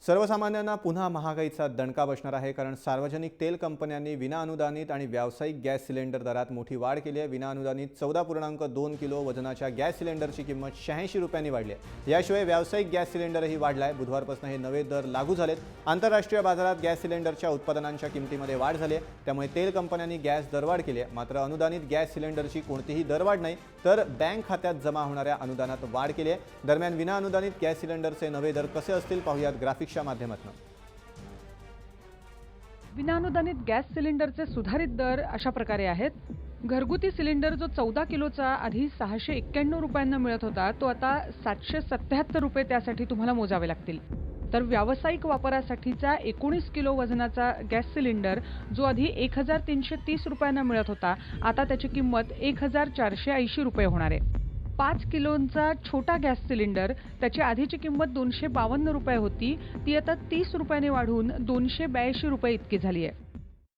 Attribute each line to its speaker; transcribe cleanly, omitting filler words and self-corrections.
Speaker 1: सर्वसामान्यांना पुन्हा महागाईचा दणका बसणार आहे, कारण सार्वजनिक तेल कंपन्यांनी विनाअनुदानित आणि व्यावसायिक गॅस सिलेंडर दरात मोठी वाढ केली आहे। विनाअनुदानित 14.2 किलो वजनाच्या गॅस सिलेंडरची किंमत 86 रुपयांनी वाढली आहे। याशिवाय व्यावसायिक गॅस सिलेंडरही वाढला आहे। बुधवारपासून हे नवे दर लागू झालेत। आंतरराष्ट्रीय बाजारात गॅस सिलेंडरच्या उत्पादनांच्या किमतीमध्ये वाढ झाली आहे, त्यामुळे तेल कंपन्यांनी गॅस दरवाढ केली आहे। मात्र अनुदानित गॅस सिलेंडरची कोणतीही दरवाढ नाही, तर बँक खात्यात जमा होणाऱ्या अनुदानात वाढ केली आहे। दरम्यान विनाअनुदानित गॅस सिलेंडरचे नवे दर कसे असतील पाहूयात ग्राफिक्सच्या माध्यमातून।
Speaker 2: विनाअनुदानित गॅस सिलेंडरचे सुधारित दर अशा प्रकारे आहेत। घरगुती सिलेंडर जो 14 किलोचा आधी 691 रुपयांना मिळत होता, तो आता 777 रुपये त्यासाठी तुम्हाला मोजावे लागतील। तर व्यावसायिक वापरासाठीचा 19 किलो वजनाचा गॅस सिलेंडर जो आधी 1330 रुपयांना मिळत होता, आता त्याची किंमत 1480 रुपये होणार आहे। 5 किलोचा छोटा गॅस सिलेंडर, त्याची आधीची किंमत 252 रुपये होती, ती आता 30 रुपयांनी वाढून 282 रुपये इतकी झाली आहे।